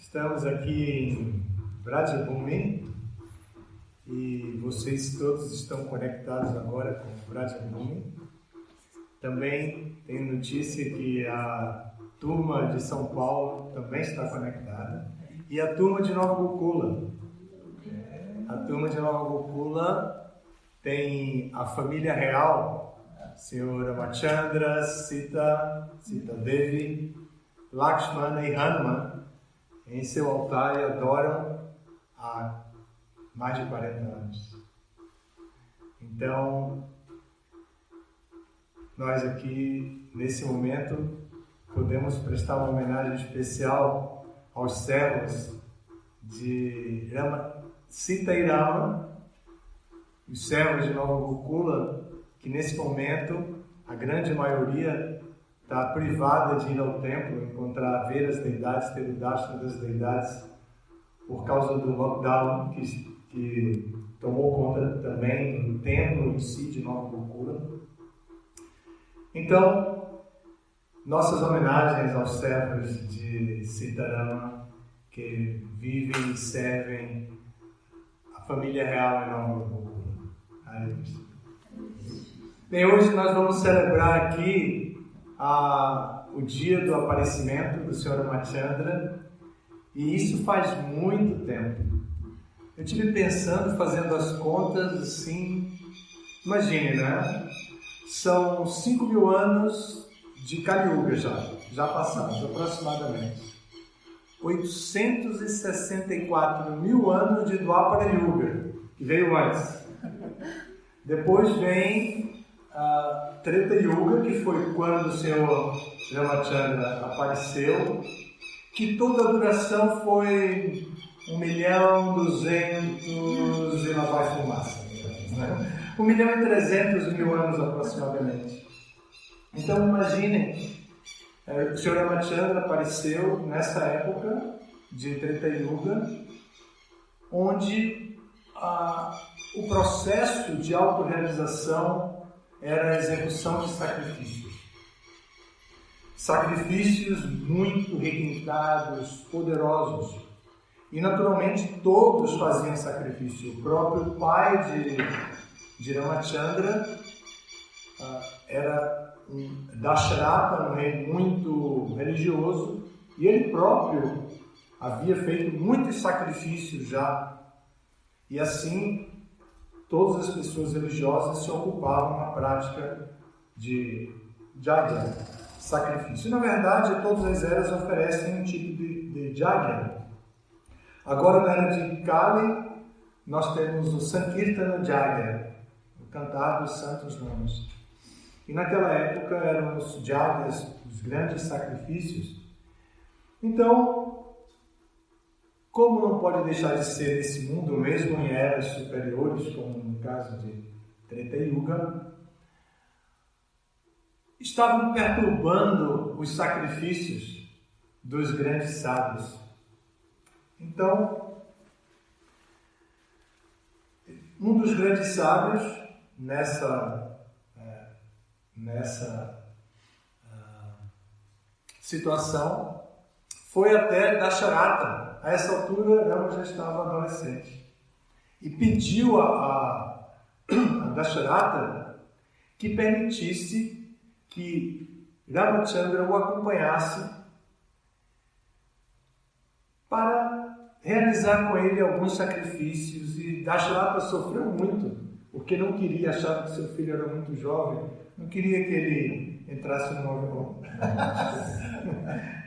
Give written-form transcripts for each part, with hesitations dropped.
Estamos aqui em Vrajabhumi e vocês todos estão conectados agora com Vrajabhumi. Também tenho notícia que a turma de São Paulo também está conectada e a turma de Nova Gokula. A turma de Nova Gokula tem a família real, Senhor Ramachandra, Sita Devi, Lakshmana e Hanuman em seu altar e adoram há mais de 40 anos. Então, nós aqui, nesse momento, podemos prestar uma homenagem especial aos servos de Sita e Rama, os servos de Nova Gokula, que nesse momento, a grande maioria está privada de ir ao templo, encontrar, ver as deidades, ter o darshan das deidades, por causa do lockdown que tomou conta também do templo em si de Nova Gokula. Então, nossas homenagens aos servos de Sitarama que vivem e servem a família real em Nova Gokula. Bem, hoje nós vamos celebrar aqui o dia do aparecimento do Senhor Ramachandra, e isso faz muito tempo. Eu estive pensando, fazendo as contas assim, imagine, né? São 5.000 anos de Kali Yuga já passados, aproximadamente. 864.000 anos de Dwapara Yuga, que veio antes. Depois vem a Treta Yuga, que foi quando o Senhor Ramachandra apareceu, que toda a duração foi 1.200.000 e lá vai fumaça. Né? 1.300.000 anos aproximadamente. Então imaginem, o Senhor Ramachandra apareceu nessa época de Treta Yuga, onde o processo de autorrealização era a execução de sacrifícios. Sacrifícios muito requintados, poderosos. E naturalmente todos faziam sacrifício. O próprio pai de Ramachandra era um Dasharata, um rei muito religioso, e ele próprio havia feito muitos sacrifícios já. E assim, todas as pessoas religiosas se ocupavam na prática de yajna, sacrifício. Na verdade, todas as eras oferecem um tipo de yajna. Agora, na era de Kali, nós temos o Sankirtana Yajna, o cantar dos santos nomes. E naquela época eram os yajnas, os grandes sacrifícios. Então, como não pode deixar de ser nesse mundo, mesmo em eras superiores, como no caso de Treta Yuga, estavam perturbando os sacrifícios dos grandes sábios. Então, um dos grandes sábios nessa situação foi até Dasharata. A essa altura, ela já estava adolescente. E pediu a Dasharata que permitisse que Ramachandra o acompanhasse para realizar com ele alguns sacrifícios. E Dasharata sofreu muito, porque não queria, achava que seu filho era muito jovem, não queria que ele entrasse no avião.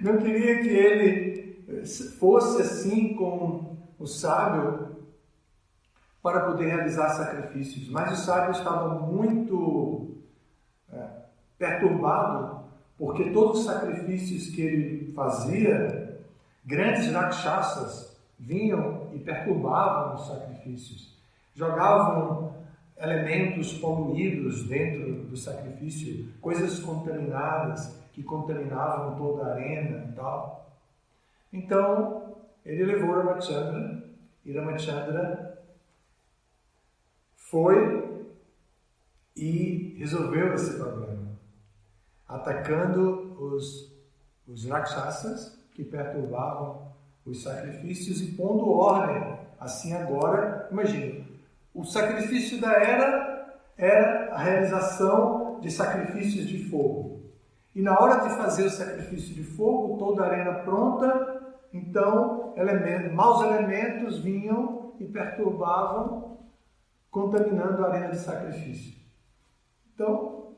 Não queria que ele fosse assim com o sábio para poder realizar sacrifícios. Mas o sábio estava muito perturbado, porque todos os sacrifícios que ele fazia, grandes rakshasas vinham e perturbavam os sacrifícios. Jogavam elementos poluídos dentro do sacrifício, coisas contaminadas que contaminavam toda a arena e tal. Então, ele levou Ramachandra, e Ramachandra foi e resolveu esse problema, atacando os rakshasas que perturbavam os sacrifícios e pondo ordem. Assim agora, imagina, o sacrifício da era a realização de sacrifícios de fogo. E na hora de fazer o sacrifício de fogo, toda a arena pronta, então maus elementos vinham e perturbavam, contaminando a arena de sacrifício. Então,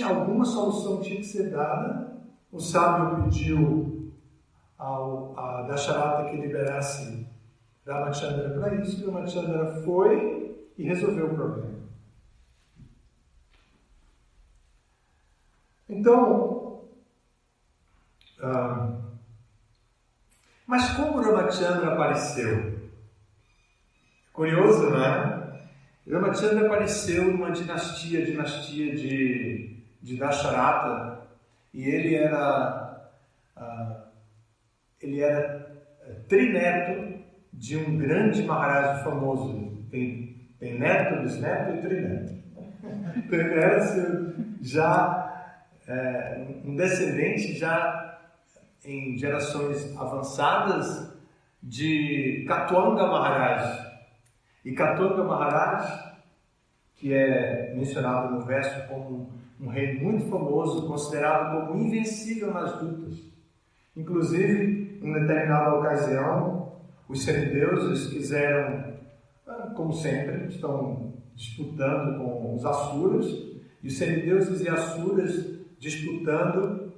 alguma solução tinha que ser dada. O sábio pediu a Dasharata que liberasse Ramachandra para isso, e Ramachandra foi e resolveu o problema. Então, mas como Ramachandra apareceu? Curioso, não é? Ramachandra apareceu numa dinastia de Dasharata, e ele era trineto de um grande Maharaj famoso. Tem neto, bisneto e trineto. Então ele era já um descendente já em gerações avançadas de Katwanga Maharaj. E Katwanga Maharaj, que é mencionado no verso como um rei muito famoso, considerado como invencível nas lutas. Inclusive, em determinada ocasião, os semideuses quiseram, como sempre, estão disputando com os asuras, e os semideuses e asuras disputando,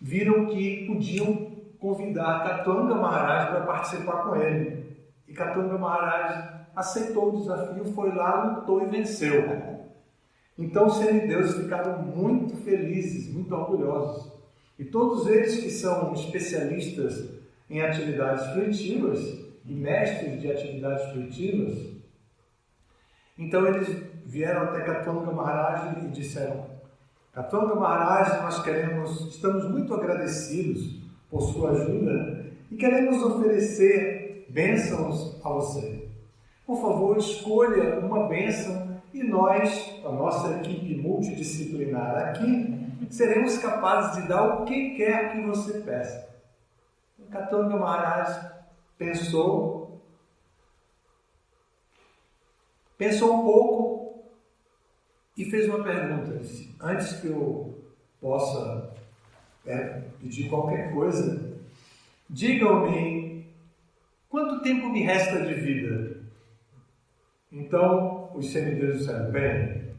viram que podiam convidar Katwanga Maharaj para participar com ele. E Katwanga Maharaj aceitou o desafio, foi lá, lutou e venceu. Então os semideuses ficaram muito felizes, muito orgulhosos. E todos eles que são especialistas em atividades fruitivas e mestres de atividades fruitivas, então eles vieram até Katwanga Maharaj e disseram: Katwanga Maharaj, estamos muito agradecidos por sua ajuda e queremos oferecer bênçãos a você. Por favor, escolha uma bênção e nós, a nossa equipe multidisciplinar aqui, seremos capazes de dar o que quer que você peça. Katwanga Maharaj pensou um pouco e fez uma pergunta. Disse: antes que eu possa pedir qualquer coisa, digam-me quanto tempo me resta de vida. Então os semideuses disseram: bem,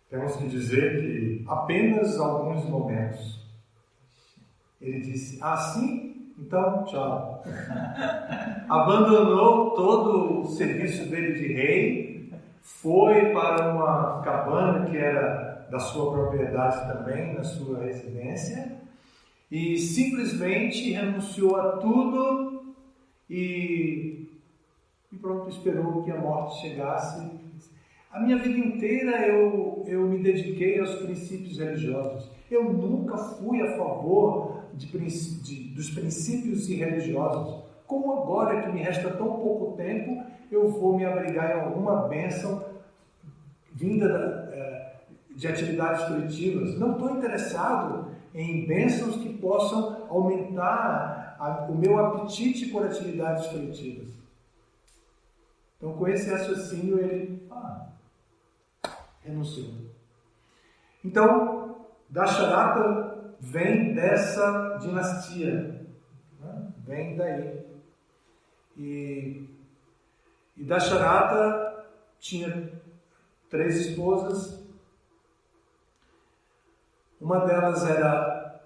temos que dizer que apenas alguns momentos. Ele disse: sim? Então, tchau. Abandonou todo o serviço dele de rei, foi para uma cabana que era da sua propriedade também, na sua residência, e simplesmente renunciou a tudo e pronto, esperou que a morte chegasse. A minha vida inteira eu me dediquei aos princípios religiosos. Eu nunca fui a favor dos princípios irreligiosos. Como agora que me resta tão pouco tempo, eu vou me abrigar em alguma bênção vinda de atividades fruitivas? Não estou interessado em bênçãos que possam aumentar o meu apetite por atividades fruitivas. Então, com esse raciocínio, ele renunciou. Então, Dasharata vem dessa dinastia, né? Vem daí. E Dasharata tinha 3 esposas. Uma delas era...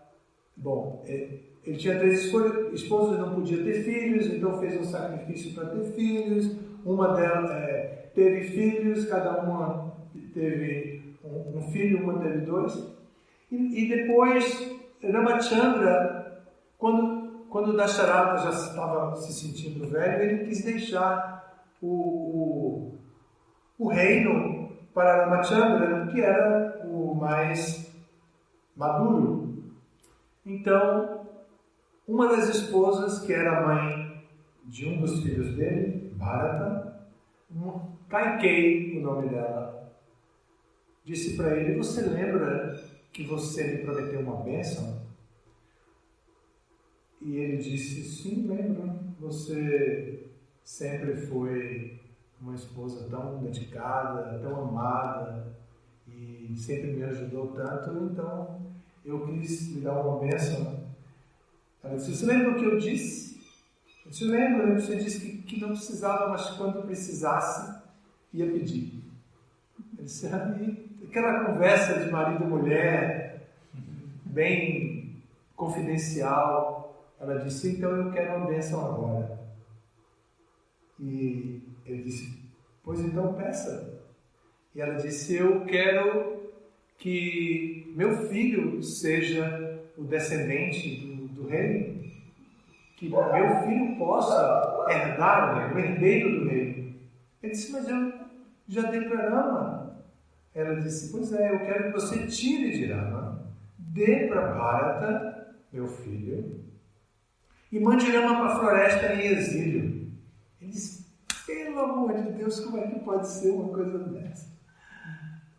ele tinha 3 esposas, não podia ter filhos, então fez um sacrifício para ter filhos. Uma delas teve filhos, cada uma teve um filho, uma teve 2. E depois, Ramachandra, quando Dasharata já estava se sentindo velho, ele quis deixar o reino para Ramachandra, que era o mais maduro. Então, uma das esposas, que era a mãe de um dos filhos dele, Bharata, Kaikeyi, o nome dela, disse para ele: você lembra que você me prometeu uma bênção? E ele disse, sim, lembro, você sempre foi uma esposa tão dedicada, tão amada e sempre me ajudou tanto, então eu quis lhe dar uma bênção. Ela disse, você lembra o que eu disse? Eu disse, lembro, você disse que não precisava, mas quando precisasse, ia pedir. Ele disse, aquela conversa de marido e mulher, bem confidencial. Ela disse, então eu quero uma bênção agora. E ele disse, pois então peça. E ela disse, eu quero que meu filho seja o descendente do reino. Que meu filho possa herdar o reino, o herdeiro do reino. Ele disse, mas eu já dei para Rama. Ela disse, pois é, eu quero que você tire de Rama, dê para Bharata, meu filho, e mande Rama para a floresta em exílio. Ele disse, pelo amor de Deus, como é que pode ser uma coisa dessa?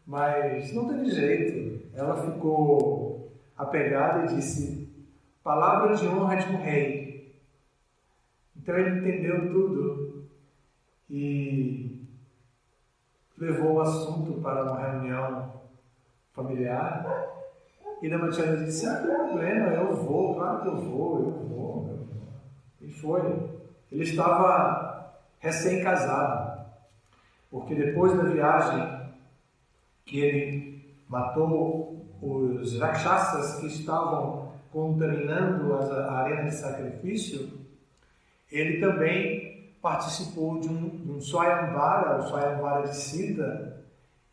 Mas não teve jeito. Ela ficou apegada e disse, palavra de honra de um rei. Então ele entendeu tudo e levou o assunto para uma reunião familiar. E Ramachandra disse, não tem problema, eu vou, claro que eu vou. E foi. Ele estava recém-casado, porque depois da viagem que ele matou os rakshasas que estavam contaminando a arena de sacrifício, ele também participou de um Swayamvara, o Swayamvara de Sita,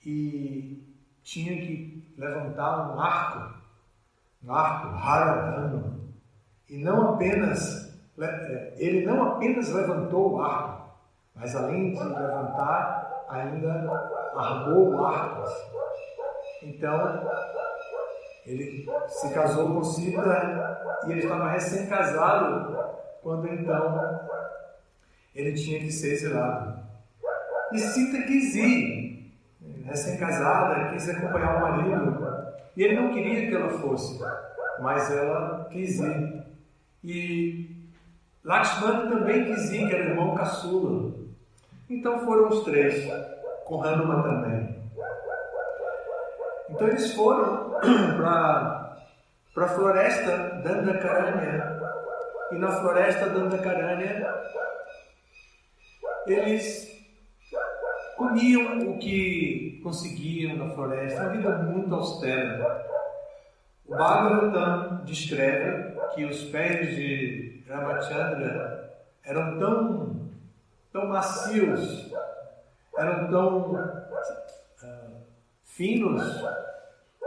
e tinha que levantar um arco Haradhanu. E não apenas, ele não apenas levantou o arco, mas além de levantar, ainda armou o arco. Então, ele se casou com Sita e ele estava recém-casado quando então ele tinha que ser exilado. E Sita quis ir, recém-casada, quis acompanhar o marido. E ele não queria que ela fosse, mas ela quis ir. E Lakshmana também quis ir, que era o irmão caçula. Então foram os três, com Hanuman também. Então eles foram para a floresta Dandakaranya. E na floresta Dandakaranya eles comiam o que conseguiam na floresta, uma vida muito austera. O Bhagavatam descreve que os pés de Ramachandra eram tão macios, eram tão finos,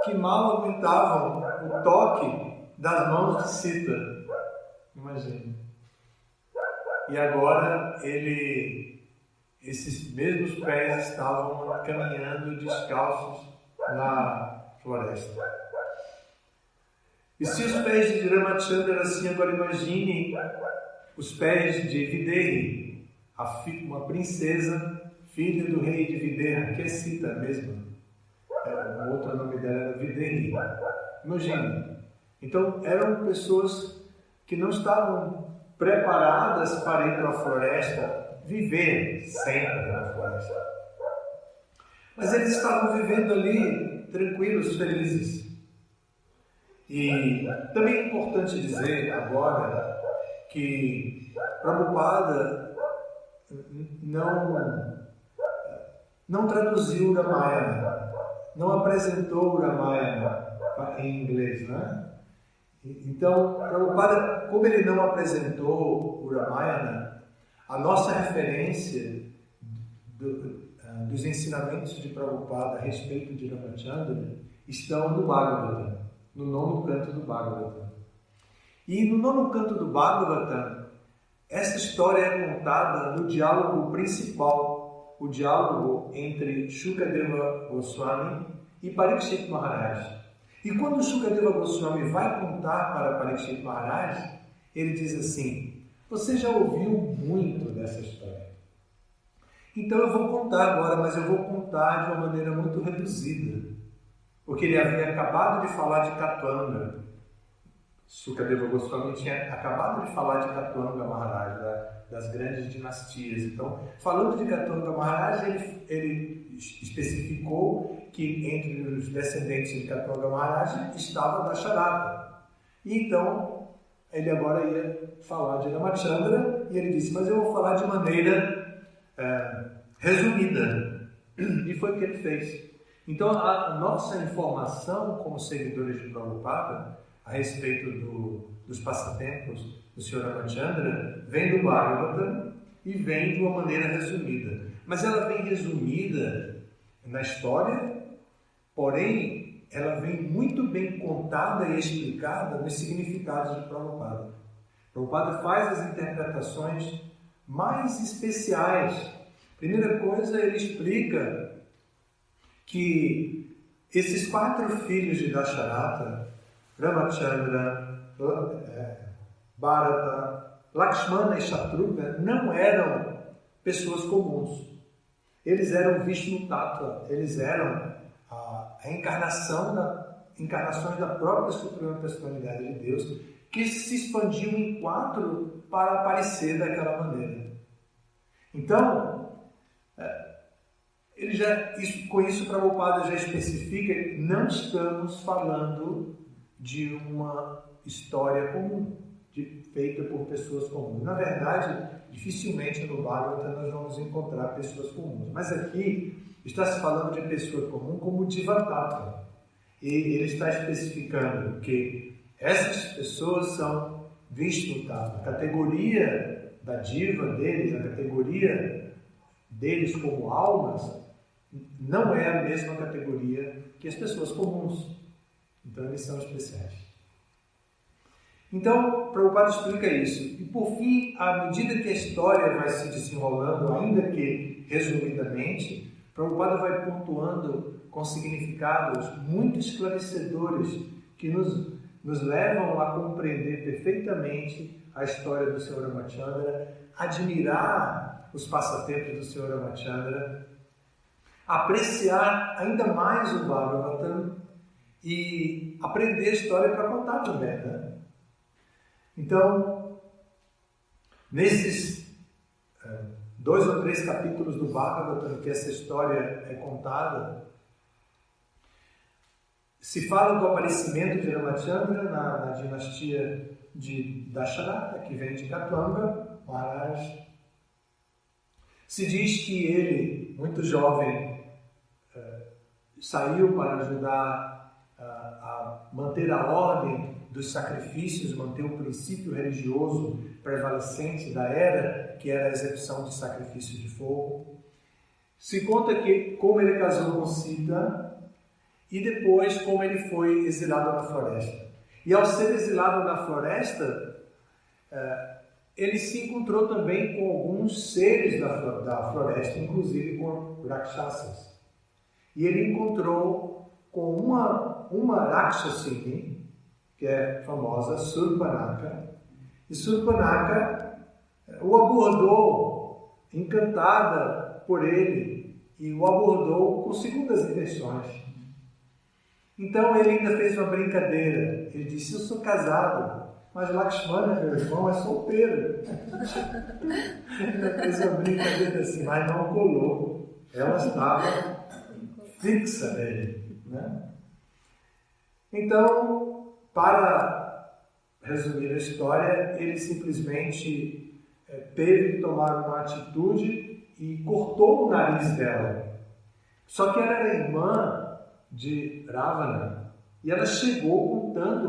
que mal aguentavam o toque das mãos de Sita. Imagina. E agora esses mesmos pés estavam caminhando descalços na floresta. E se os pés de Ramachandra eram assim, agora imagine os pés de Videhi, uma princesa, filha do rei de Videha, que é Sita mesmo. O outro nome dela era Videhi. Imagine. Então eram pessoas que não estavam preparadas para ir para a floresta, viver sempre na floresta. Mas eles estavam vivendo ali tranquilos, felizes. E também é importante dizer agora que Prabhupada não traduziu o Ramayana, não apresentou o Ramayana em inglês, né? Então, Prabhupada, como ele não apresentou o Ramayana, a nossa referência dos ensinamentos de Prabhupada a respeito de Ramachandra estão no Bhagavatam, no 9º canto do Bhagavatam. E no 9º canto do Bhagavatam, essa história é contada no diálogo principal, o diálogo entre Shukadeva Goswami e Parikshit Maharaj. E quando Shukadeva Goswami vai contar para Parikshit Maharaj, ele diz assim: você já ouviu muito dessa história. Então eu vou contar agora, mas eu vou contar de uma maneira muito reduzida. Porque ele havia acabado de falar de Katwanga. Sukadeva Goswami tinha acabado de falar de Katuanga Maharaj, das grandes dinastias. Então, falando de Katuanga Maharaj, ele especificou que entre os descendentes de Katuanga Maharaj estava Dasharata. E então, ele agora ia falar de Ramachandra, e ele disse, mas eu vou falar de maneira resumida. E foi o que ele fez. Então, a nossa informação como seguidores de Prabhupada a respeito dos passatempos do Sr. Ramachandra vem do Bhagavatam e vem de uma maneira resumida. Mas ela vem resumida na história, porém, ela vem muito bem contada e explicada nos significados de Prabhupada. Prabhupada faz as interpretações mais especiais. Primeira coisa, ele explica que esses 4 filhos de Dasharata, Ramachandra, Bharata, Lakshmana e Shatrughna, não eram pessoas comuns. Eles eram Vishnu Tattva, eles eram a encarnações da própria Suprema Personalidade de Deus, que se expandiam em 4 para aparecer daquela maneira. Então, com isso Prabhupada já especifica que não estamos falando de uma história comum, feita por pessoas comuns. Na verdade, dificilmente no Bhagavatam nós vamos encontrar pessoas comuns. Mas aqui está se falando de pessoa comum como Divatata. E ele está especificando que essas pessoas são Vishnu Tattva. A categoria da diva deles, a categoria deles como almas, não é a mesma categoria que as pessoas comuns. Então, eles são especiais. Então, Prabhupada explica isso. E, por fim, à medida que a história vai se desenrolando, ainda que resumidamente, Prabhupada vai pontuando com significados muito esclarecedores que nos levam a compreender perfeitamente a história do Sr. Ramachandra, admirar os passatempos do Sr. Ramachandra, apreciar ainda mais o Bhagavatam e aprender a história para contar também, né? Então, nesses 2 ou 3 capítulos do Bhagavatam que essa história é contada, se fala do aparecimento de Ramachandra na dinastia de Dasharata, que vem de Katuanga Maharaj. Se diz que ele, muito jovem, saiu para ajudar a manter a ordem dos sacrifícios, manter o princípio religioso prevalecente da era, que era a execução de sacrifício de fogo. Se conta que como ele casou com Sita e depois como ele foi exilado na floresta. E ao ser exilado na floresta, ele se encontrou também com alguns seres da floresta, inclusive com Rakshasas. E ele encontrou com uma Rakshasini, que é famosa, Surpanaka. E Surpanaka o abordou, encantada por ele, e o abordou com segundas intenções. Então ele ainda fez uma brincadeira. Ele disse, eu sou casado, mas Lakshmana, meu irmão, é solteiro. Ele ainda fez uma brincadeira assim, mas não colou. Ela estava fixa nele, né? Então, para resumir a história, ele simplesmente teve que tomar uma atitude e cortou o nariz dela. Só que ela era irmã de Ravana e ela chegou contando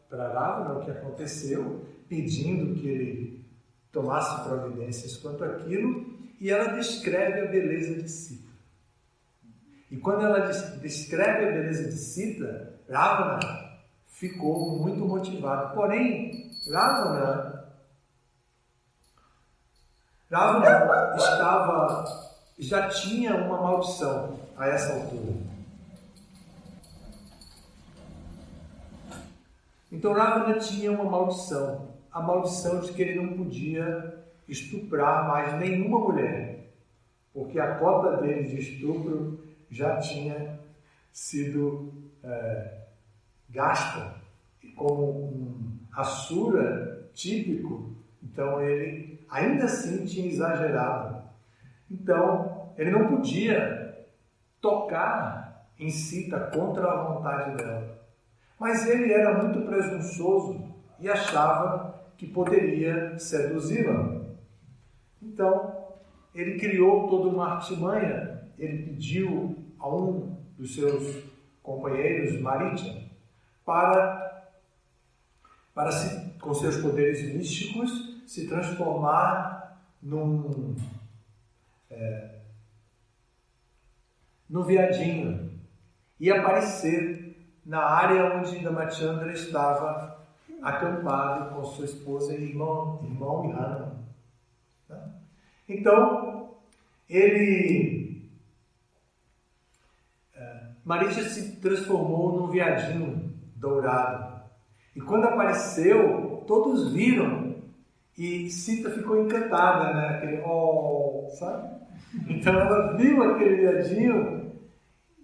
para Ravana o que aconteceu, pedindo que ele tomasse providências quanto àquilo, e ela descreve a beleza de Sita. E quando ela descreve a beleza de Sita, Ravana ficou muito motivado. Porém, Ravana já tinha uma maldição a essa altura. Então Ravana tinha uma maldição, a maldição de que ele não podia estuprar mais nenhuma mulher, porque a cota dele de estupro já tinha sido gasta como um asura típico, então ele ainda assim tinha exagerado. Então, ele não podia tocar em Sita contra a vontade dela. Mas ele era muito presunçoso e achava que poderia seduzi-la. Então, ele criou toda uma artimanha. Ele pediu a um dos seus companheiros, Maritya, para com seus poderes místicos, se transformar num veadinho e aparecer na área onde Ramachandra estava acampado com sua esposa e irmão e Hanuman. Então, Maritya se transformou num veadinho dourado. E quando apareceu, todos viram e Sita ficou encantada, né? Aquele sabe? Então ela viu aquele veadinho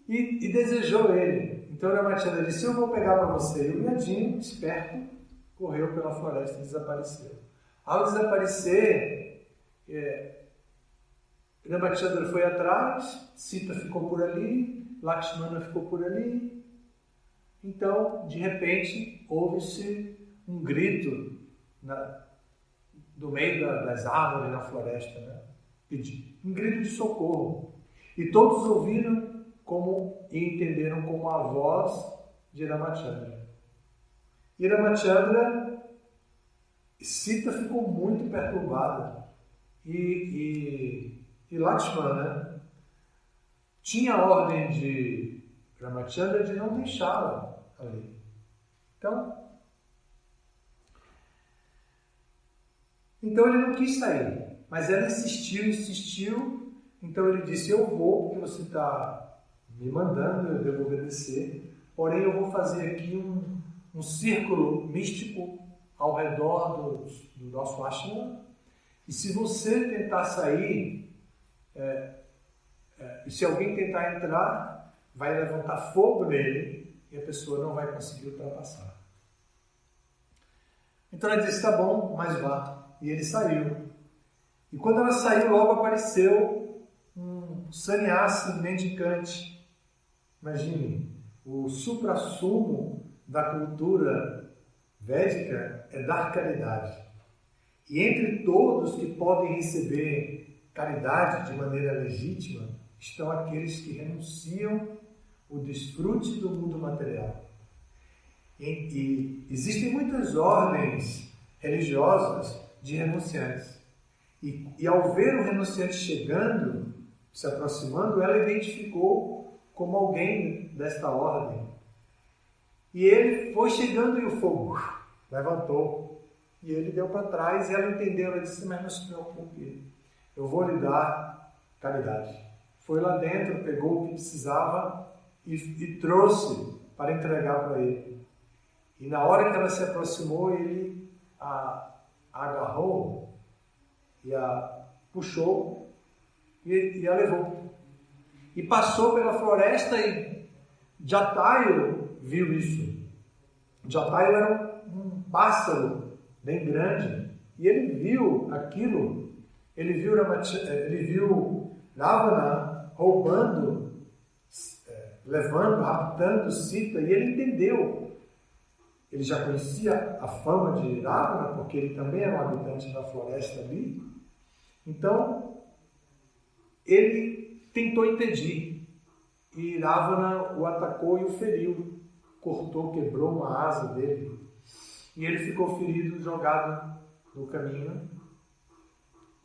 e desejou ele. Então Ramachandra disse: eu vou pegar para você. E o veadinho, esperto, correu pela floresta e desapareceu. Ao desaparecer, Ramachandra foi atrás, Sita ficou por ali, Lakshmana ficou por ali. Então, de repente, houve-se um grito do meio das árvores na floresta, né? Um grito de socorro. E todos ouviram e entenderam como a voz de Ramachandra. E Ramachandra, Sita ficou muito perturbada. E Lakshmana tinha a ordem de Ramachandra de não deixá-la ali. Então ele não quis sair, mas ela insistiu. Então ele disse: eu vou, porque você está me mandando, eu devo obedecer. Porém, eu vou fazer aqui um círculo místico ao redor do nosso ashrama. E se você tentar sair, e se alguém tentar entrar, vai levantar fogo nele e a pessoa não vai conseguir ultrapassar. Então ela disse: tá bom, mas vá. E ele saiu. E quando ela saiu, logo apareceu um sannyasi mendicante. Imagine, o suprassumo da cultura védica é dar caridade. E entre todos que podem receber caridade de maneira legítima, estão aqueles que renunciam o desfrute do mundo material. E existem muitas ordens religiosas de renunciantes. E ao ver o renunciante chegando, se aproximando, ela identificou como alguém desta ordem. E ele foi chegando e o fogo levantou. E ele deu para trás e ela entendeu. Ela disse: mas não se preocupe, eu vou lhe dar caridade. Foi lá dentro, pegou o que precisava e trouxe para entregar para ele. E na hora que ela se aproximou, ele a agarrou e a puxou e a levou. E passou pela floresta e Jatayu viu isso. Jatayu era um pássaro bem grande e ele viu aquilo. Ele viu Ravana roubando, levando, raptando Sita, e ele entendeu. Ele já conhecia a fama de Ravana, porque ele também era um habitante da floresta ali. Então, ele tentou impedir. E Ravana o atacou e o feriu. Cortou, quebrou uma asa dele. E ele ficou ferido, jogado no caminho.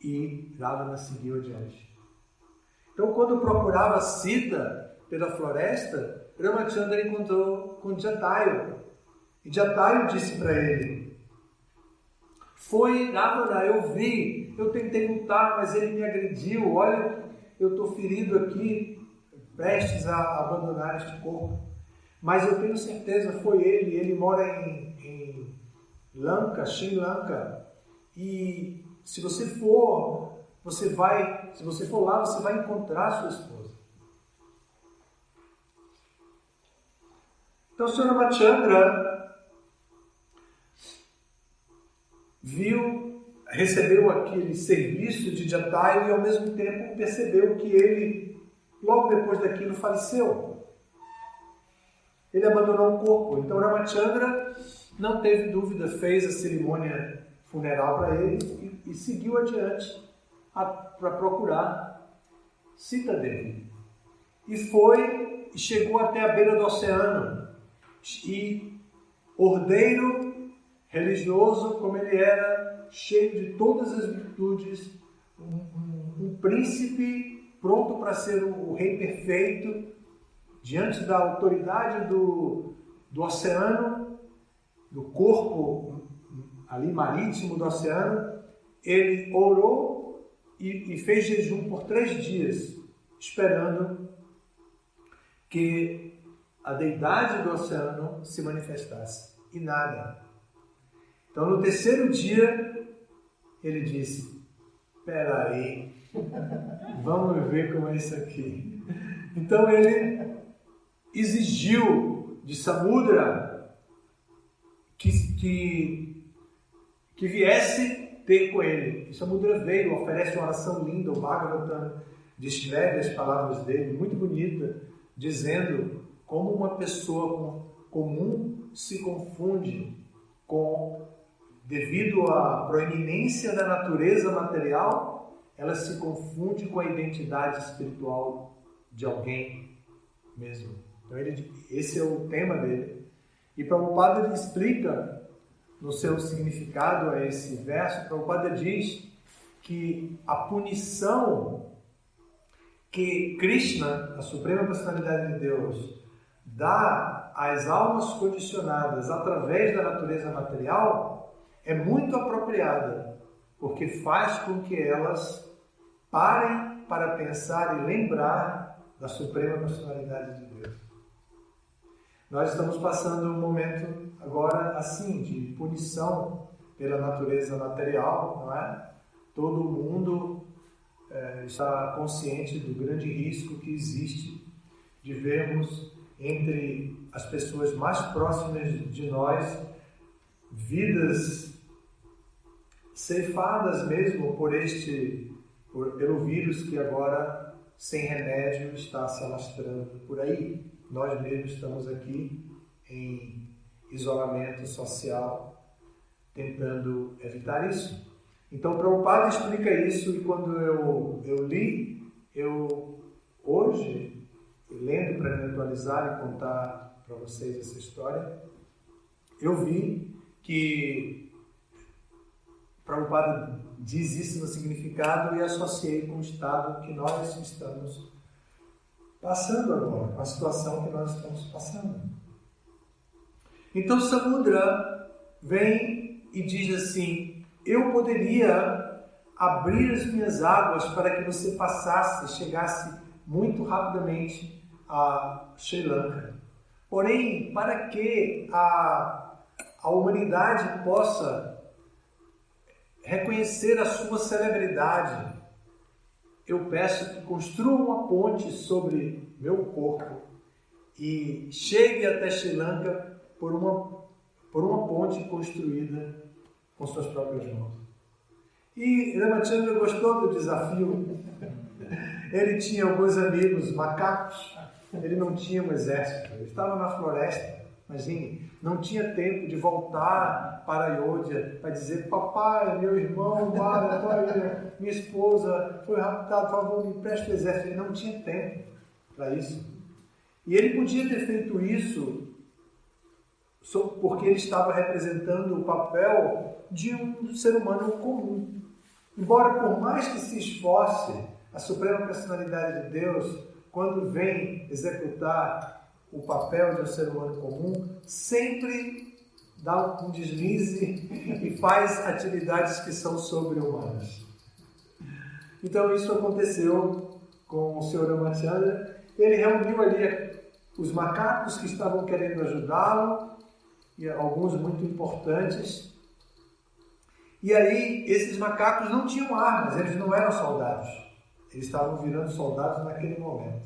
E Ravana seguiu adiante. Então, quando procurava Sita pela floresta, Ramachandra encontrou com Jatayu. E Jatayu disse para ele: foi Ravana, eu vi, eu tentei lutar, mas ele me agrediu. Olha, eu estou ferido aqui, prestes a abandonar este corpo. Mas eu tenho certeza, foi ele mora em Lanka, Sri Lanka. E se você for lá, você vai encontrar sua esposa. Então, o Sr. Ramachandra recebeu aquele serviço de Jatayu e ao mesmo tempo percebeu que ele, logo depois daquilo, faleceu. Ele abandonou o corpo. Então Ramachandra não teve dúvida, fez a cerimônia funeral para ele e seguiu adiante para procurar Sita Devi. E chegou até a beira do oceano. E ordeiro, religioso como ele era, cheio de todas as virtudes, um príncipe pronto para ser o rei perfeito, diante da autoridade do oceano, do corpo ali marítimo do oceano, ele orou e fez jejum por 3 dias, esperando que a deidade do oceano se manifestasse. E nada. Então, no 3º dia, ele disse: espera aí, vamos ver como é isso aqui. Então, ele exigiu de Samudra que viesse ter com ele. E Samudra veio, oferece uma oração linda, o Bhagavatam descreve as palavras dele, muito bonita, dizendo como uma pessoa comum se confunde devido à proeminência da natureza material, ela se confunde com a identidade espiritual de alguém mesmo. Então esse é o tema dele. E Prabhupada ele explica no seu significado a esse verso. Prabhupada diz que a punição que Krishna, a Suprema Personalidade de Deus, dá às almas condicionadas através da natureza material é muito apropriada, porque faz com que elas parem para pensar e lembrar da Suprema Personalidade de Deus. Nós estamos passando um momento agora assim, de punição pela natureza material, não é? Todo mundo está consciente do grande risco que existe de vermos entre as pessoas mais próximas de nós vidas ceifadas mesmo pelo vírus que agora, sem remédio, está se alastrando por aí. Nós mesmos estamos aqui em isolamento social, tentando evitar isso. Então, Prabhupada explica isso, e quando eu li, hoje, lendo para me atualizar e contar para vocês essa história, eu vi que Prabhupada diz isso no significado e associei com o estado que nós estamos passando agora, com a situação que nós estamos passando. Então Samudra vem e diz assim: eu poderia abrir as minhas águas para que você chegasse muito rapidamente a Sri Lanka. Porém, para que a humanidade possa reconhecer a sua celebridade, eu peço que construa uma ponte sobre meu corpo e chegue até Sri Lanka por uma ponte construída com suas próprias mãos. E Ramachandra gostou do desafio. Ele tinha alguns amigos macacos, ele não tinha um exército, ele estava na floresta, imagine, não tinha tempo de voltar para Ayodhya para dizer: papai, meu irmão, minha esposa foi raptada, por favor, me preste o exército. Ele não tinha tempo para isso. E ele podia ter feito isso porque ele estava representando o papel de um ser humano comum. Embora, por mais que se esforce, a Suprema Personalidade de Deus, quando vem executar o papel de um ser humano comum, sempre dá um deslize e faz atividades que são sobre-humanas. Então isso aconteceu com o Sr. Ramachandra. Ele reuniu ali os macacos que estavam querendo ajudá-lo, e alguns muito importantes. E aí, esses macacos não tinham armas, eles não eram soldados. Eles estavam virando soldados naquele momento.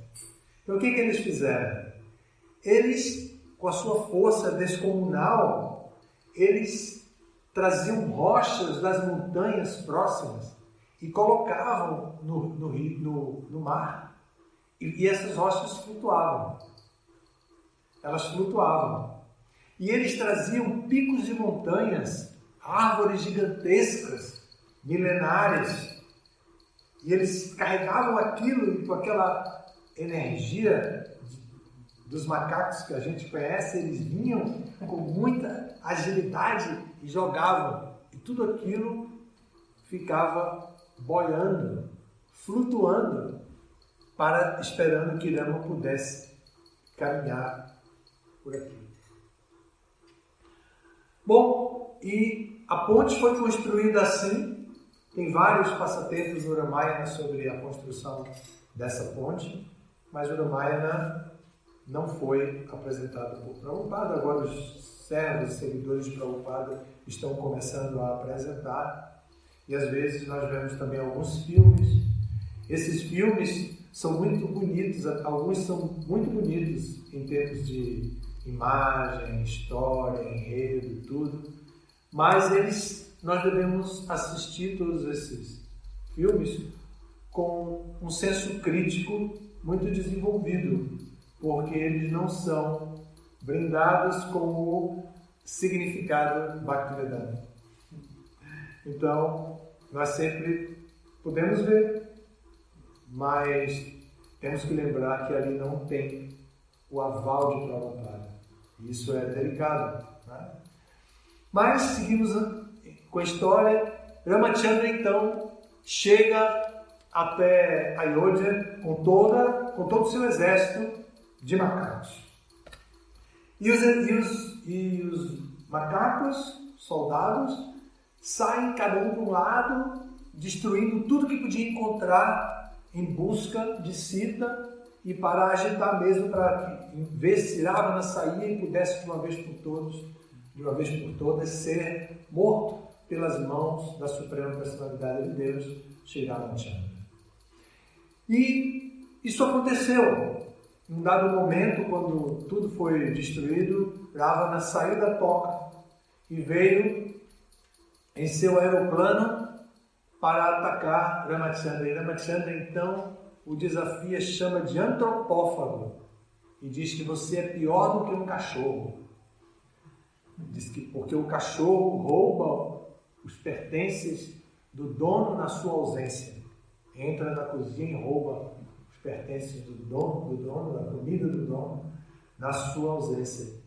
Então, o que eles fizeram? Eles, com a sua força descomunal, eles traziam rochas das montanhas próximas e colocavam no mar. E essas rochas flutuavam. Elas flutuavam. E eles traziam picos de montanhas, árvores gigantescas, milenares. E eles carregavam aquilo e com aquela energia dos macacos que a gente conhece, eles vinham com muita agilidade e jogavam. E tudo aquilo ficava boiando, flutuando, esperando que Rama pudesse caminhar por aqui. Bom, e a ponte foi construída assim. Tem vários passatempos no Ramayana sobre a construção dessa ponte, mas o Ramayana não foi apresentado por Prabhupada. Agora os servos e seguidores de Prabhupada estão começando a apresentar, e às vezes nós vemos também alguns filmes. Esses filmes são muito bonitos, alguns são muito bonitos em termos de imagem, história, enredo, tudo, mas nós devemos assistir todos esses filmes com um senso crítico muito desenvolvido, porque eles não são brindados com o significado Bhaktivedanta. Então, nós sempre podemos ver, mas temos que lembrar que ali não tem o aval de Prabhupada. Isso é delicado, né? Mas seguimos com a história. Ramachandra então chega até Ayodhya com todo o seu exército de macacos. E os macacos, soldados, saem cada um para um lado, destruindo tudo que podia encontrar em busca de Sita e para agitar mesmo, para ver se Ravana saía e pudesse de uma vez por todas ser morto pelas mãos da Suprema Personalidade de Deus, Shri Ramachandra. E isso aconteceu. Em um dado momento, quando tudo foi destruído, Ravana saiu da toca e veio em seu aeroplano para atacar Ramachandra. E Ramachandra, então, o desafia, chama de antropófago e diz que você é pior do que um cachorro. Diz que porque o cachorro rouba os pertences do dono na sua ausência. Entra na cozinha e rouba os pertences do dono, da comida do dono, na sua ausência.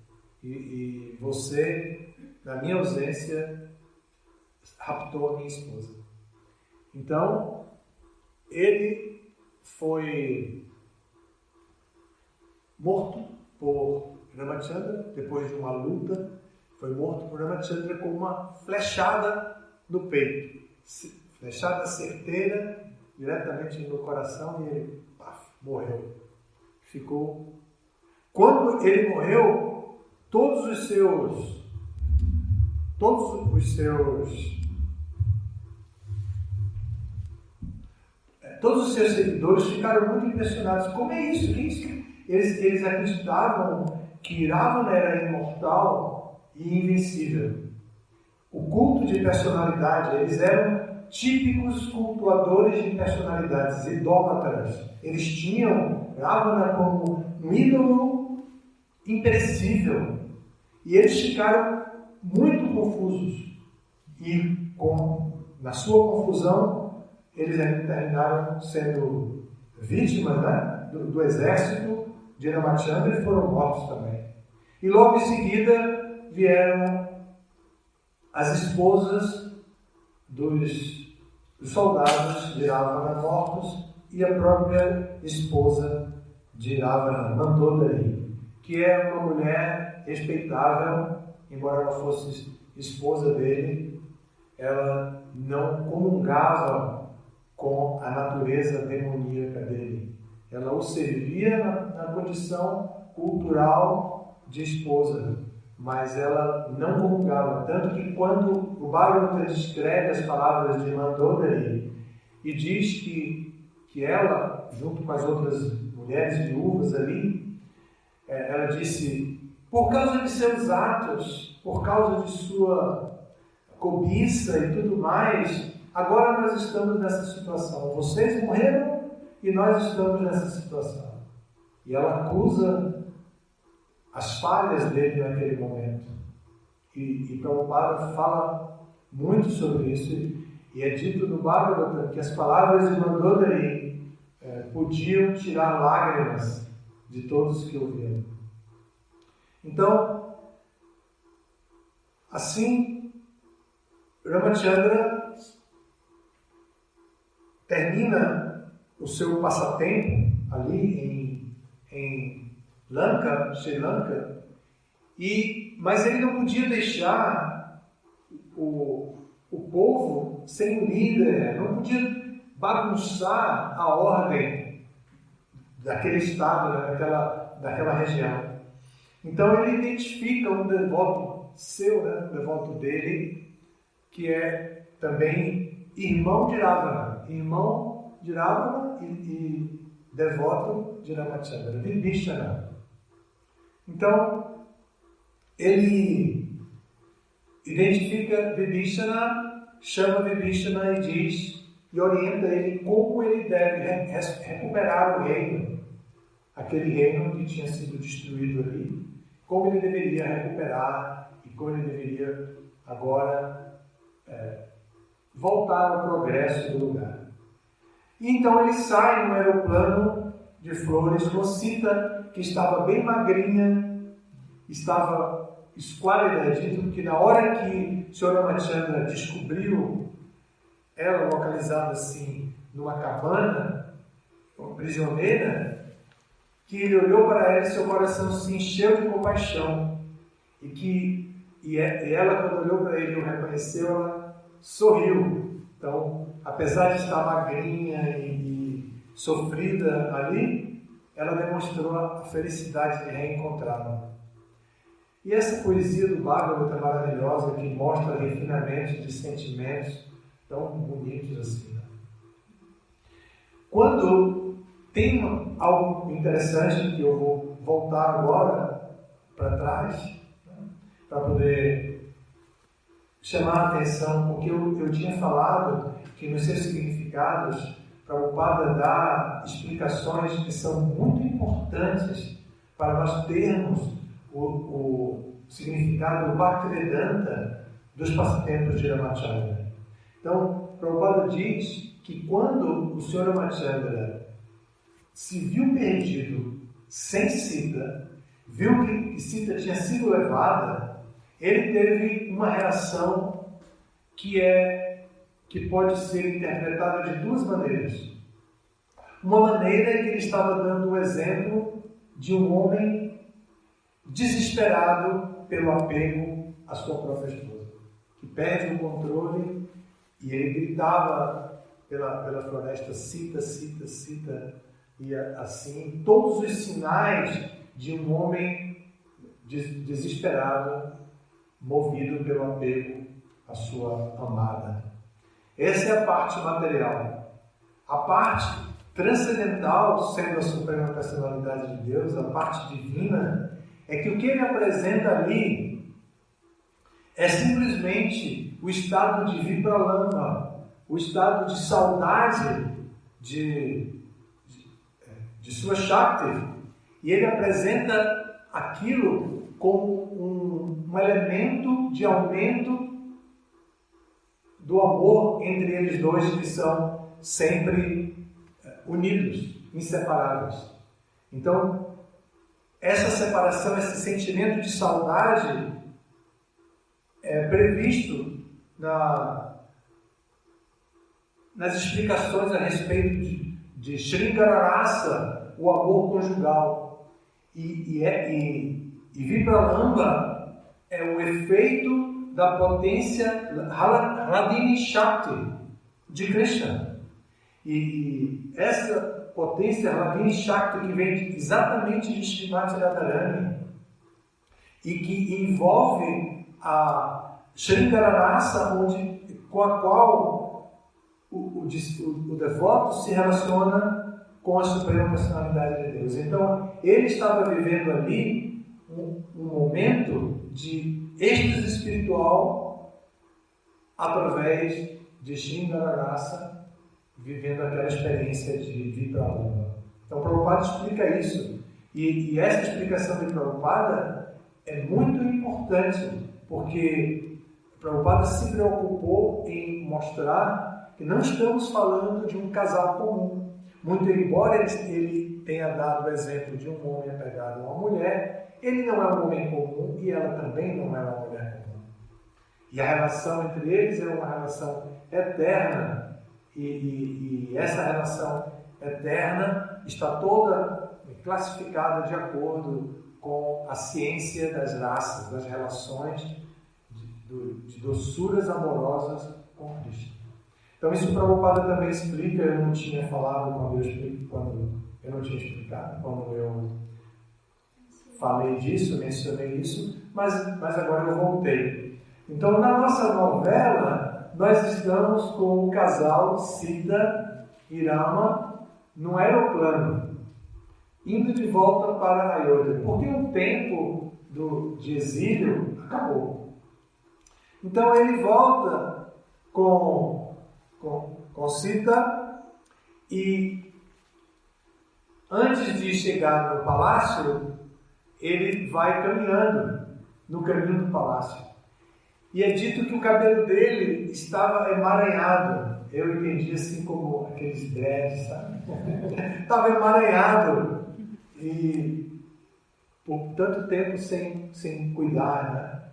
E você, na minha ausência, raptou a minha esposa. Então, ele foi morto por Ramachandra, depois de uma luta, foi morto por Ramachandra com uma flechada no peito. Flechada certeira, diretamente no coração, e ele morreu. Quando ele morreu, todos os seus seguidores ficaram muito impressionados. Como é isso? Que é isso? Eles acreditavam que Ravana era imortal e invencível. O culto de personalidade, eles eram típicos cultuadores de personalidades, idólatras. Eles tinham Ravana como um ídolo imperecível. E eles ficaram muito confusos. E na sua confusão, eles terminaram sendo vítimas, né, do exército de Ramachandra e foram mortos também. E logo em seguida vieram as esposas dos soldados de Ravana mortos e a própria esposa de Ravana, Mandodari, que é uma mulher respeitável, embora ela fosse esposa dele, ela não comungava com a natureza demoníaca dele. Ela o servia na condição cultural de esposa, mas ela não comungava. Tanto que quando o Bhagavatam descreve as palavras de Mandodari e diz que ela, junto com as outras mulheres viúvas ali, ela disse, por causa de seus atos, por causa de sua cobiça e tudo mais, agora nós estamos nessa situação. Vocês morreram e nós estamos nessa situação. E ela acusa as falhas dele naquele momento. E Prabhupada fala muito sobre isso. E é dito no Bhagavatam que as palavras de Mandodari podiam tirar lágrimas de todos que ouviram. Então, assim, Ramachandra termina o seu passatempo ali em Lanka, Sri Lanka, mas ele não podia deixar o povo sem um líder, não podia bagunçar a ordem daquele estado, daquela região. Então ele identifica um devoto seu, um devoto dele, que é também irmão de Ravana e devoto de Ramachandra, Vibhishana. Então, ele identifica Vibhishana, chama Vibhishana e orienta ele como ele deve recuperar o reino, aquele reino que tinha sido destruído ali, como ele deveria recuperar e como ele deveria agora voltar ao progresso do lugar. E então ele sai no aeroplano de flores com Sita, que estava bem magrinha, estava esquálida, dito que na hora que o Sr. Ramachandra descobriu ela localizada assim numa cabana, uma prisioneira, que ele olhou para ela e seu coração se encheu de compaixão. E ela, quando olhou para ele e o reconheceu, ela sorriu. Então, apesar de estar magrinha e sofrida ali, ela demonstrou a felicidade de reencontrá-lo. E essa poesia do Bhagavatam é maravilhosa, que mostra refinamentos de sentimentos tão bonitos assim. Né? Quando tem algo interessante que eu vou voltar agora para trás, né, para poder chamar a atenção, porque eu tinha falado que nos seus significados, Prabhupada dá explicações que são muito importantes para nós termos o significado do Bhaktivedanta dos passatempos de Ramachandra. Então, Prabhupada diz que quando o Sr. Ramachandra se viu perdido sem Sita, viu que Sita tinha sido levada, ele teve uma reação que pode ser interpretada de duas maneiras. Uma maneira é que ele estava dando o exemplo de um homem desesperado pelo apego à sua própria esposa, que perde o controle e ele gritava pela floresta, Sita, Sita, Sita, e assim, todos os sinais de um homem desesperado, movido pelo apego à sua amada. Essa é a parte material. A parte transcendental, sendo a suprema personalidade de Deus, a parte divina, é que o que ele apresenta ali é simplesmente o estado de vipralamba, o estado de saudade de sua Shakti. E ele apresenta aquilo como um elemento de aumento do amor entre eles dois, que são sempre unidos, inseparáveis. Então, essa separação, esse sentimento de saudade é previsto nas explicações a respeito de Shringararasa, o amor conjugal. E Vipralamba é o efeito da potência Radhini Shakti de Krishna. E essa potência Radhini Shakti, que vem exatamente de Srimati Radharani e que envolve a Shringararasa, com a qual o devoto se relaciona com a Suprema Personalidade de Deus. Então, ele estava vivendo ali um momento de êxtase espiritual através de Shingararasa, vivendo aquela experiência de Vipralambha. Então, Prabhupada explica isso. E essa explicação de Prabhupada é muito importante, porque Prabhupada se preocupou em mostrar que não estamos falando de um casal comum. Muito embora ele tenha dado o exemplo de um homem apegado a uma mulher, ele não é um homem comum e ela também não é uma mulher comum. E a relação entre eles é uma relação eterna. E essa relação eterna está toda classificada de acordo com a ciência das raças, das relações de doçuras amorosas com Cristo. Então isso o Prabhupada também explica. Eu não tinha falado quando eu falei disso, mencionei isso, mas agora eu voltei. Então na nossa novela nós estamos com o casal Sita e Rama no aeroplano, indo de volta para Ayodhya, porque o tempo de exílio acabou. Então ele volta com Sita e antes de chegar no palácio, ele vai caminhando no caminho do palácio. E é dito que o cabelo dele estava emaranhado. Eu entendi assim como aqueles dreads, sabe? Estava emaranhado e por tanto tempo sem cuidar, né?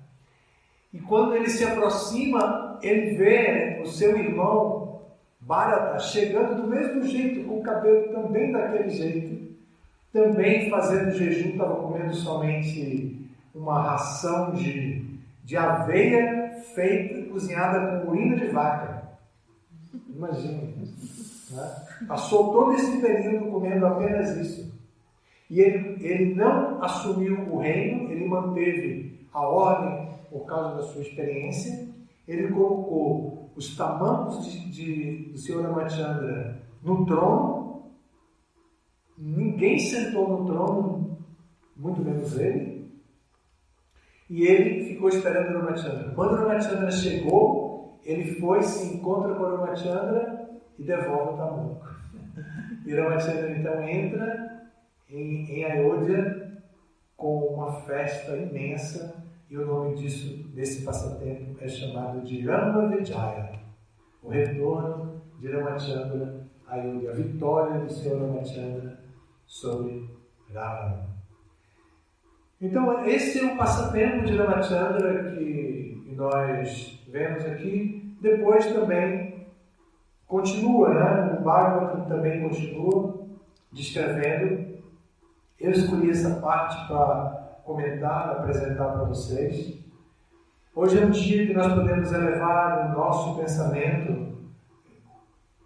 E quando ele se aproxima, ele vê o seu irmão Bharata chegando do mesmo jeito, com o cabelo também daquele jeito, também fazendo jejum, estava comendo somente uma ração de aveia feita, cozinhada com urina de vaca. Imagina, né? Passou todo esse período comendo apenas isso. E ele não assumiu o reino, ele manteve a ordem por causa da sua experiência. Ele colocou os tamancos do Sr. Ramachandra no trono. Ninguém sentou no trono, muito menos ele. E ele ficou esperando o Ramachandra. Quando o Ramachandra chegou, ele foi, se encontra com o Ramachandra e devolve o tamanco. E o Ramachandra então entra em Ayodhya com uma festa imensa. E o nome desse passatempo é chamado de Rama Vijaya, o retorno de Ramachandra a Ayodhya, a vitória do Sr. Ramachandra sobre Ravana. Então, esse é o passatempo de Ramachandra que nós vemos aqui. Depois também continua, né? O Bhagavatam também continua descrevendo. Eu escolhi essa parte para comentar, apresentar para vocês. Hoje é um dia que nós podemos elevar o nosso pensamento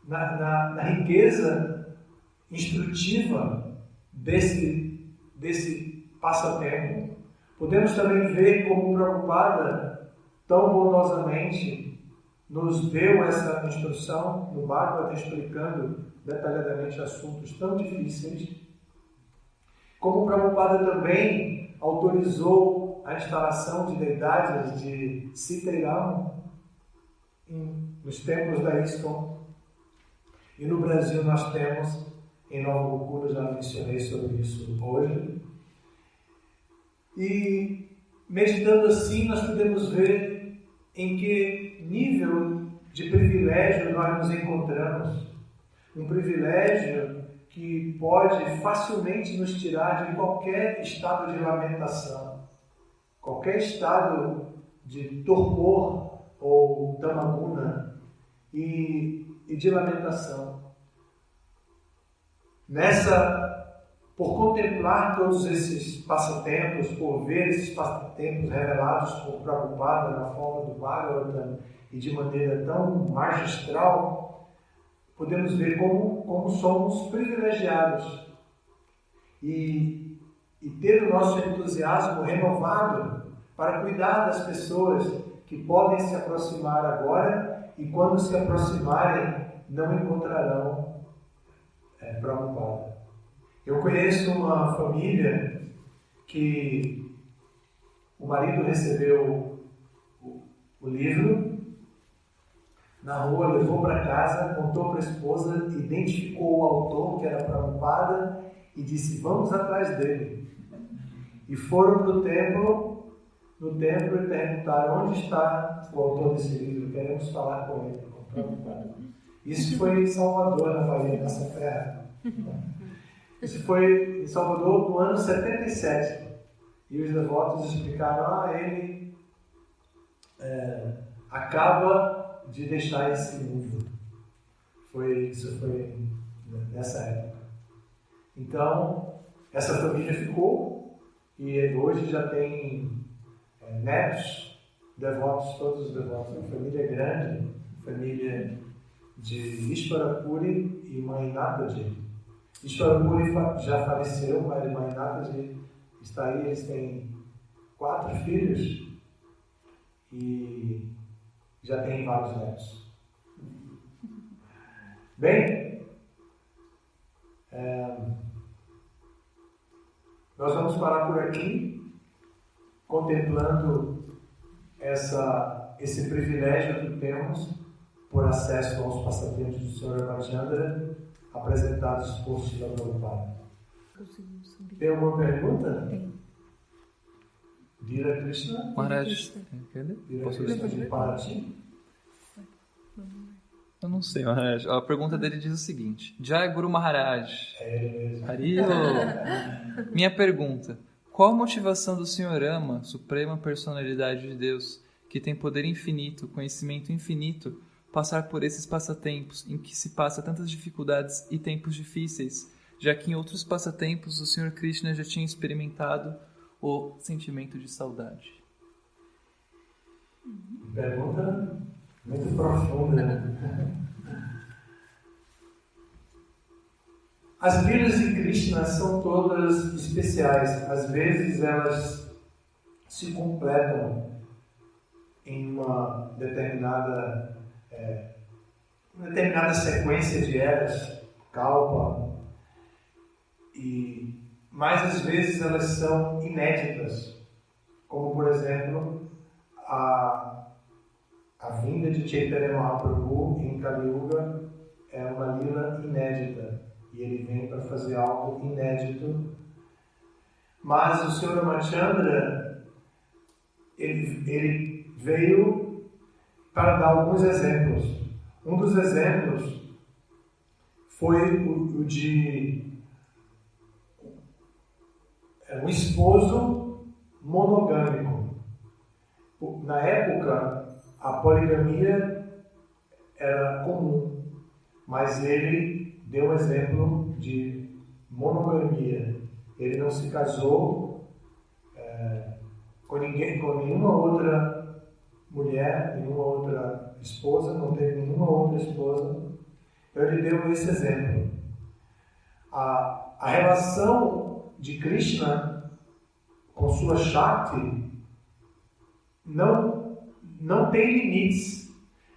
na riqueza instrutiva desse passatempo. Podemos também ver como o Prabhupada tão bondosamente nos deu essa instrução no Bhagavatam, explicando detalhadamente assuntos tão difíceis. Como o Prabhupada também autorizou a instalação de deidades de Sita e Rama nos templos da ISKCON. E no Brasil nós temos, em Nova Gokula, já mencionei sobre isso hoje. E meditando assim, nós podemos ver em que nível de privilégio nós nos encontramos. Um privilégio que pode facilmente nos tirar de qualquer estado de lamentação, qualquer estado de torpor ou tamaguna e de lamentação. Por contemplar todos esses passatempos, por ver esses passatempos revelados por Prabhupada na forma do Bhagavatam e de maneira tão magistral, podemos ver como somos privilegiados e ter o nosso entusiasmo renovado para cuidar das pessoas que podem se aproximar agora e quando se aproximarem não encontrarão Prabhupada. Eu conheço uma família que o marido recebeu o livro na rua, levou para casa, contou para a esposa, identificou o autor, que era Prabhupada, e disse: vamos atrás dele. E foram para o templo, no templo, e perguntaram: onde está o autor desse livro? Queremos falar com ele, com Prabhupada. Isso foi em Salvador, na Bahia, nessa terra. Isso foi em Salvador no ano 77. E os devotos explicaram: ele acaba de deixar esse mundo. Isso foi nessa época. Então, essa família ficou, e hoje já tem netos, devotos, todos os devotos. Uma família grande, família de Ishwarapuri e Mayinataji. Ishwarapuri já faleceu, mas Mayinataji está aí. Eles têm 4 filhos e já tem vários netos. Bem, nós vamos parar por aqui, contemplando esse privilégio que temos por acesso aos passatempos do Sr. Ramachandra, apresentados por Srila Prabhupada. Tem alguma pergunta? Tem. Dira Krishna? Maharaj, Dira Krishna de Paraty? eu não sei, Maharaj. A pergunta dele diz o seguinte: Jai Guru Maharaj. É ele mesmo. Haribo. Minha pergunta: qual a motivação do Sr. Rama, Suprema Personalidade de Deus, que tem poder infinito, conhecimento infinito, passar por esses passatempos em que se passa tantas dificuldades e tempos difíceis, já que em outros passatempos o Sr. Krishna já tinha experimentado o sentimento de saudade? Pergunta muito profunda, né? As lilas de Krishna são todas especiais. Às vezes elas se completam em uma determinada sequência de eras, kalpa, mas às vezes elas são inéditas, como por exemplo a vinda de Chaitanya Mahaprabhu em Kali Yuga é uma lila inédita, e ele vem para fazer algo inédito. Mas o Sr. Ramachandra, ele veio para dar alguns exemplos. Um dos exemplos foi o de um esposo monogâmico. Na época, a poligamia era comum, mas ele deu um exemplo de monogamia. Ele não se casou com nenhuma outra mulher, nenhuma outra esposa, não teve nenhuma outra esposa. Então ele deu esse exemplo. A relação de Krishna com sua Shakti não tem limites.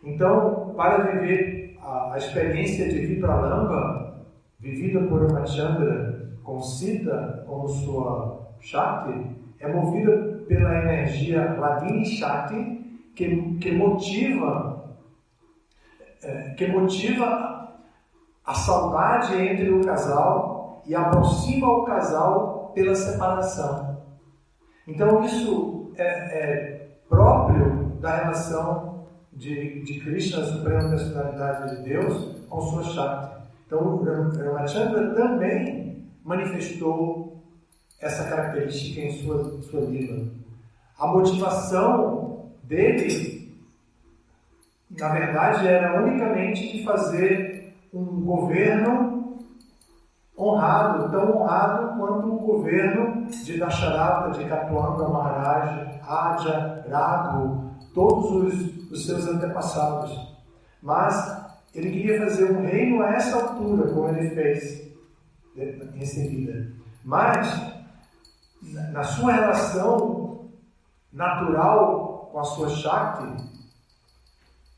Então, para viver a experiência de Vipralamba, vivida por Ramachandra com Sita como sua Shakti, é movida pela energia Hladini Shakti que motiva a saudade entre o casal e aproxima o casal pela separação. Então isso é próprio da relação de Krishna, a Suprema Personalidade de Deus, com sua Shakti. Então o Ramachandra também manifestou essa característica em sua lila. A motivação dele, na verdade, era unicamente de fazer um governo honrado, tão honrado quanto o governo de Dasharatha, de Katuanga Maharaj, Aja, Raghu, todos os seus antepassados. Mas ele queria fazer um reino a essa altura, como ele fez em seguida. Mas, na sua relação natural com a sua Shakti,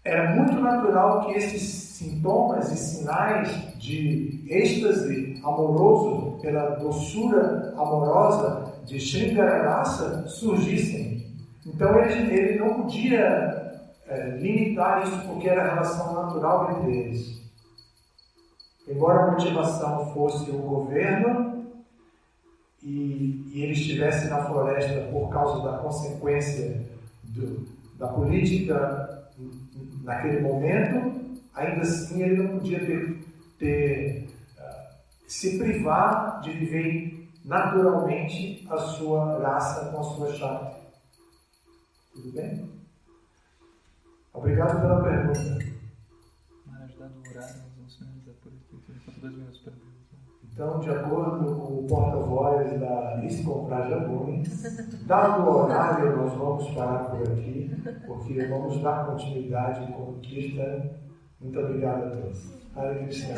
era muito natural que esses sintomas e sinais de êxtase amoroso, pela doçura amorosa de Shringararasa, surgissem. Então ele não podia limitar isso porque era a relação natural entre eles. Embora a motivação fosse o governo e ele estivesse na floresta por causa da consequência da política naquele momento, ainda assim ele não podia se privar de viver naturalmente a sua graça com a sua chave. Tudo bem? Obrigado pela pergunta. Então, de acordo com o porta-voz da Alice Comprar Jabunes, dado o horário, nós vamos parar por aqui, porque vamos dar continuidade com o Kirtan. Muito obrigado a todos. Hare Krishna.